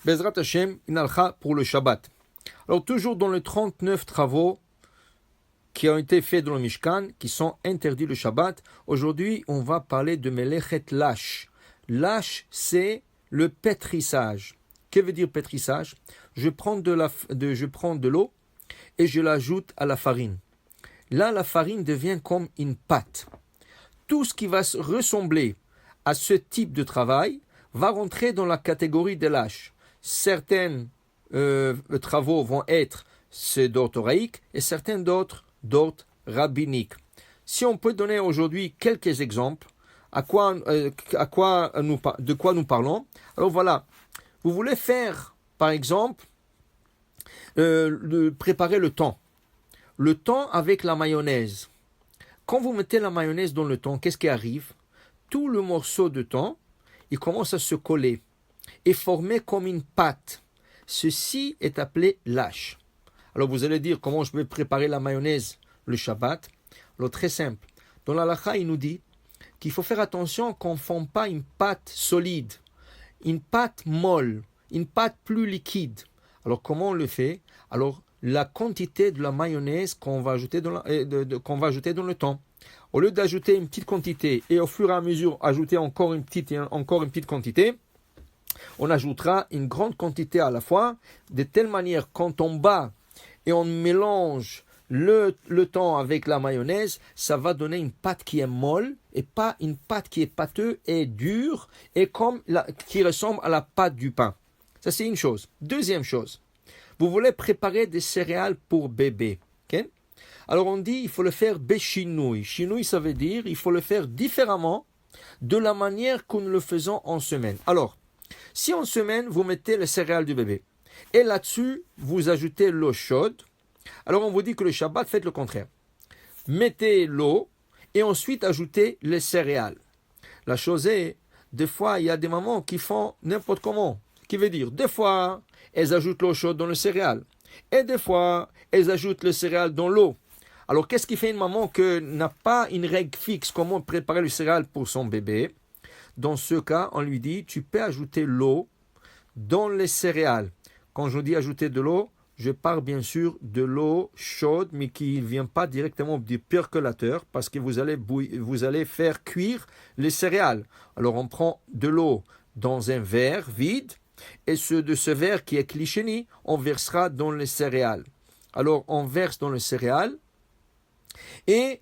Bezrat Hashem, une halakha pour le Shabbat. Alors, toujours dans les 39 travaux qui ont été faits dans le Mishkan, qui sont interdits le Shabbat, aujourd'hui, on va parler de Melechet Lash. Lash, c'est le pétrissage. Que veut dire pétrissage? Je prends de l'eau et je l'ajoute à la farine. Là, la farine devient comme une pâte. Tout ce qui va ressembler à ce type de travail va rentrer dans la catégorie des lâches. Certains travaux vont être d'ordre oraïque et certains d'autres d'ordre rabbinique. Si on peut donner aujourd'hui quelques exemples, de quoi nous parlons. Alors voilà, vous voulez faire, par exemple, préparer le thon. Le thon avec la mayonnaise. Quand vous mettez la mayonnaise dans le thon, qu'est-ce qui arrive? Tout le morceau de thon, il commence à se coller et former comme une pâte. Ceci est appelé lâche. Alors vous allez dire, comment je peux préparer la mayonnaise le Shabbat? Alors très simple. Dans la halakha, il nous dit qu'il faut faire attention qu'on ne forme pas une pâte solide, une pâte molle, une pâte plus liquide. Alors comment on le fait? Alors la quantité de la mayonnaise qu'on va ajouter dans le thon. Au lieu d'ajouter une petite quantité et au fur et à mesure ajouter encore une petite quantité, on ajoutera une grande quantité à la fois, de telle manière quand on bat et on mélange le thon avec la mayonnaise, ça va donner une pâte qui est molle et pas une pâte qui est pâteuse et dure et qui ressemble à la pâte du pain. Ça, c'est une chose. Deuxième chose, vous voulez préparer des céréales pour bébé. Okay? Alors, on dit il faut le faire béchinouille. Chinouille, ça veut dire il faut le faire différemment de la manière que nous le faisons en semaine. Alors, si en semaine, vous mettez les céréales du bébé et là-dessus, vous ajoutez l'eau chaude, alors on vous dit que le Shabbat, faites le contraire. Mettez l'eau et ensuite ajoutez les céréales. La chose est, des fois, il y a des mamans qui font n'importe comment. Qui veut dire, des fois, elles ajoutent l'eau chaude dans le céréal. Et des fois, elles ajoutent le céréal dans l'eau. Alors, qu'est-ce qui fait une maman qui n'a pas une règle fixe comment préparer le céréal pour son bébé? Dans ce cas, on lui dit, tu peux ajouter l'eau dans les céréales. Quand je dis ajouter de l'eau, je parle bien sûr de l'eau chaude, mais qui ne vient pas directement du percolateur, parce que vous allez faire cuire les céréales. Alors, on prend de l'eau dans un verre vide, et de ce verre qui est cliché, on versera dans les céréales. Alors, on verse dans les céréales et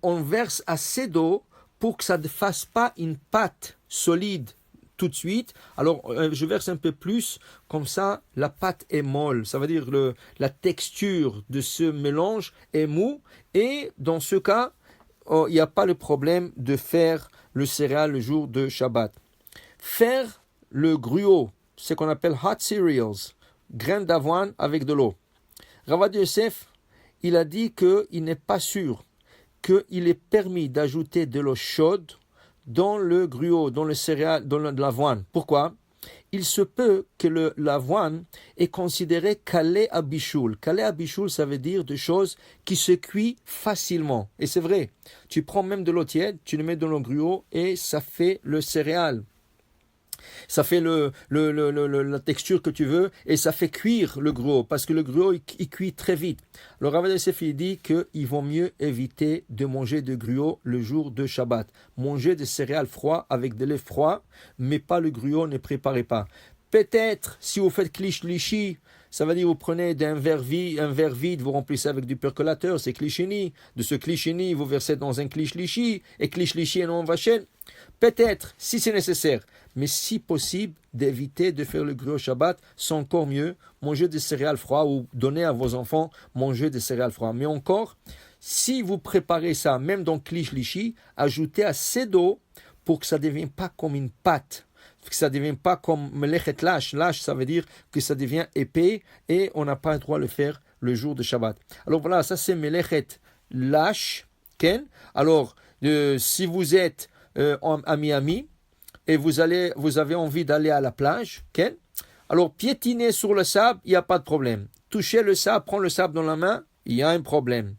on verse assez d'eau pour que ça ne fasse pas une pâte solide tout de suite. Alors, je verse un peu plus, comme ça, la pâte est molle. Ça veut dire la texture de ce mélange est mou. Et dans ce cas, il n'y a pas le problème de faire le céréal le jour de Shabbat. Faire le gruau, ce qu'on appelle hot cereals, graines d'avoine avec de l'eau. Rav Ovadia Yosef, il a dit qu'il n'est pas sûr qu'il est permis d'ajouter de l'eau chaude dans le gruau, dans le céréal, dans l'avoine. Pourquoi? Il se peut que l'avoine est considérée kalé à bichoul. Kalé à bichoul, ça veut dire des choses qui se cuisent facilement. Et c'est vrai, tu prends même de l'eau tiède, tu le mets dans le gruau et ça fait le céréal. Ça fait la texture que tu veux et ça fait cuire le gruau parce que le gruau il cuit très vite. Le Rav Ovadia Yosef dit qu'il vaut mieux éviter de manger de gruau le jour de Shabbat. Manger des céréales froides avec de lait froid, mais pas le gruau, ne préparez pas. Peut-être si vous faites klish-lishi, ça veut dire vous prenez un verre vide, vous remplissez avec du percolateur, c'est klishini. De ce klishini, vous versez dans un klish-lishi et klish-lishi en vachen. Peut-être, si c'est nécessaire, mais si possible, d'éviter de faire le gruau Shabbat, c'est encore mieux. Manger des céréales froides ou donner à vos enfants manger des céréales froides. Mais encore, si vous préparez ça, même dans klish-lishi, ajoutez assez d'eau pour que ça ne devienne pas comme une pâte. Que ça ne devienne pas comme melechet lâche. Lâche, ça veut dire que ça devient épais et on n'a pas le droit de le faire le jour de Shabbat. Alors voilà, ça c'est melechet lâche. Ken. Alors, si vous êtes à Miami et vous avez envie d'aller à la plage, ken. Alors piétiner sur le sable, il n'y a pas de problème. Toucher le sable, prendre le sable dans la main, il y a un problème.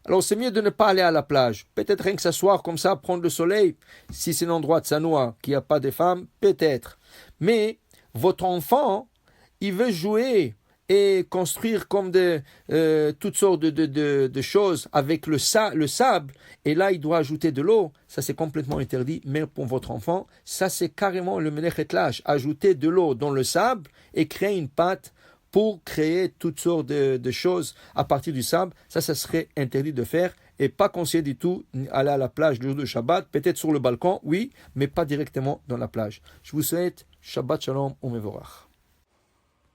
Alors c'est mieux de ne pas aller à la plage. Peut-être rien que s'asseoir comme ça, prendre le soleil. Si c'est un endroit de Sanoa, qu'il n'y a pas de femmes, peut-être. Mais votre enfant, il veut jouer et construire comme toutes sortes de choses avec le sable, et là il doit ajouter de l'eau, ça c'est complètement interdit, mais pour votre enfant, ça c'est carrément le melechet lâche, ajouter de l'eau dans le sable et créer une pâte pour créer toutes sortes de choses à partir du sable, ça serait interdit de faire, et pas conseillé du tout aller à la plage le jour de Shabbat, peut-être sur le balcon, oui, mais pas directement dans la plage. Je vous souhaite Shabbat Shalom ou Mevorach.